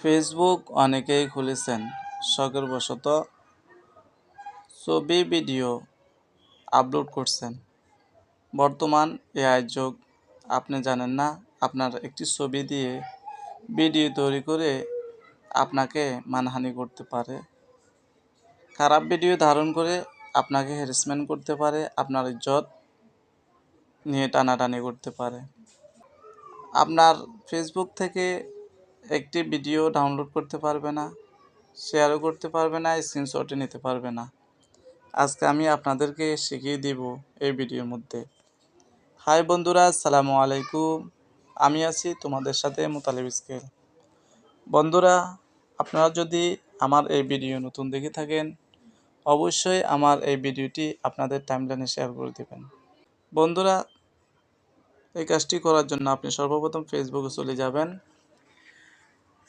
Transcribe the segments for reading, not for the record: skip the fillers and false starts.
Facebook অনেকেই খুলেছেন শখের বশত ছবি ভিডিও আপলোড করছেন। বর্তমান এআই যুগ, আপনি জানেন না আপনার একটি ছবি দিয়ে ভিডিও তৈরি করে আপনাকে মানহানি করতে পারে, খারাপ ভিডিও ধারণ করে আপনাকে হ্যারাসমেন্ট করতে পারে, আপনার ইজ্জত নিয়ে টানাটানি করতে পারে। আপনার ফেসবুক থেকে একটি ভিডিও ডাউনলোড করতে পারবে না, শেয়ারও করতে পারবে না, স্ক্রিনশটও নিতে পারবে না। আজকে আমি আপনাদেরকে শিখিয়ে দিব এই ভিডিওর মধ্যে। হাই বন্ধুরা, আসসালামু আলাইকুম। আমি আছি তোমাদের সাথে মুতালিব স্কেল। বন্ধুরা, আপনারা যদি আমার এই ভিডিও নতুন দেখে থাকেন, অবশ্যই আমার এই ভিডিওটি আপনাদের টাইমলাইনে শেয়ার করে দেবেন। বন্ধুরা, এই কাজটি করার জন্য আপনি সর্বপ্রথম ফেসবুকে চলে যাবেন।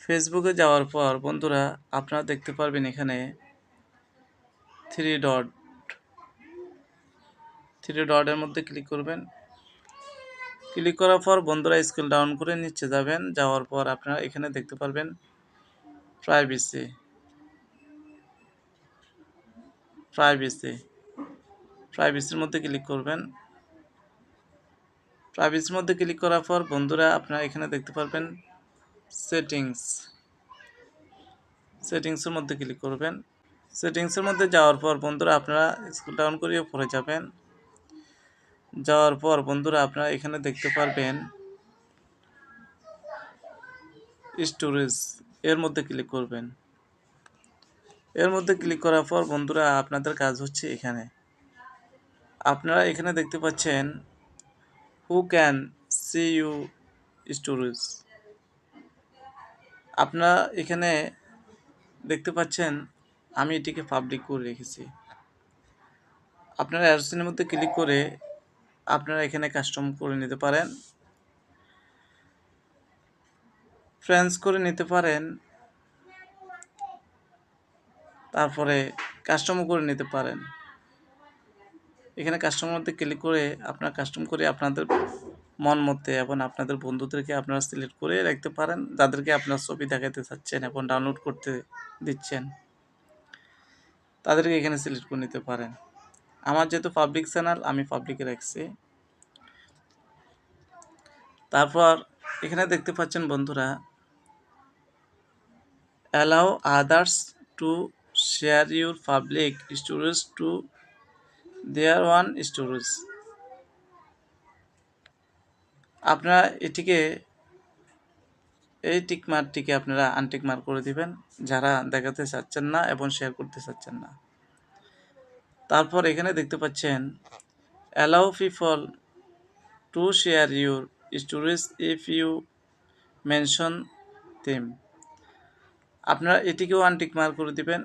ফেসবুকে যাওয়ার পর বন্ধুরা, আপনারা দেখতে পারবেন এখানে থ্রি ডটের মধ্যে ক্লিক করবেন। ক্লিক করার পর বন্ধুরা স্ক্রল ডাউন করে নিচে যাবেন। যাওয়ার পর আপনারা এখানে দেখতে পারবেন প্রাইভেসির মধ্যে ক্লিক করবেন। প্রাইভেসির মধ্যে ক্লিক করার পর বন্ধুরা আপনারা এখানে দেখতে পারবেন সেটিংসের মধ্যে ক্লিক করবেন। সেটিংসের মধ্যে যাওয়ার পর বন্ধুরা আপনারা স্ক্রল ডাউন করে উপরে যাবেন। যাওয়ার পর বন্ধুরা আপনারা এখানে দেখতে পারবেন স্টোরেজ, এর মধ্যে ক্লিক করবেন। এর মধ্যে ক্লিক করার পর বন্ধুরা আপনাদের কাজ হচ্ছে এখানে আপনারা এখানে দেখতে পাচ্ছেন who can see your storage. আপনারা এখানে দেখতে পাচ্ছেন আমি এটিকে পাবলিক করে রেখেছি। আপনারা অ্যাডসের মধ্যে ক্লিক করে আপনারা এখানে কাস্টম করে নিতে পারেন, ফ্রেন্ডস করে নিতে পারেন, তারপরে কাস্টমও করে নিতে পারেন। এখানে কাস্টমের মধ্যে ক্লিক করে আপনারা কাস্টম করে আপনাদের মন মতে এবং আপনাদের বন্ধুদেরকে আপনারা সিলেক্ট করে রাখতে পারেন, যাদেরকে আপনার ছবি দেখাতে চাচ্ছেন এবং ডাউনলোড করতে দিচ্ছেন তাদেরকে এখানে সিলেক্ট করে নিতে পারেন। আমার যেহেতু পাবলিক চ্যানেল, আমি পাবলিকে রাখছি। তারপর এখানে দেখতে পাচ্ছেন বন্ধুরা allow others to share your public storage to their one storage. আপনারা এই টিকমার্কটিকে আপনারা আনটিকমার্ক করে দিবেন, যারা দেখাতে চাচ্ছেন না এবং শেয়ার করতে চাচ্ছেন না। তারপর এখানে দেখতে পাচ্ছেন allow people to share your storage if you mention them. আপনারা এটিকেও আনটিকমার্ক করে দিবেন,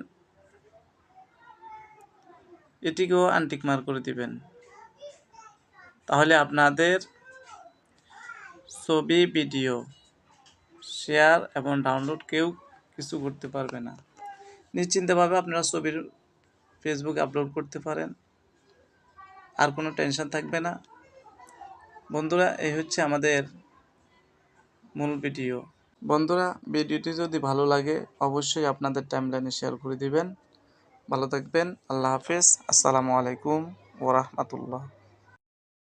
তাহলে আপনাদের ছবি ভিডিও শেয়ার এবং ডাউনলোড কেউ কিছু করতে পারবে না। নিশ্চিন্তভাবে আপনারা ছবির ফেসবুকে আপলোড করতে পারেন, আর কোনো টেনশন থাকবে না। বন্ধুরা, এই হচ্ছে আমাদের মূল ভিডিও। বন্ধুরা, ভিডিওটি যদি ভালো লাগে অবশ্যই আপনাদের টাইমলাইনে শেয়ার করে দিবেন। ভালো থাকবেন। আল্লাহ হাফেজ। আসসালামু আলাইকুম ওয়া রাহমাতুল্লাহ।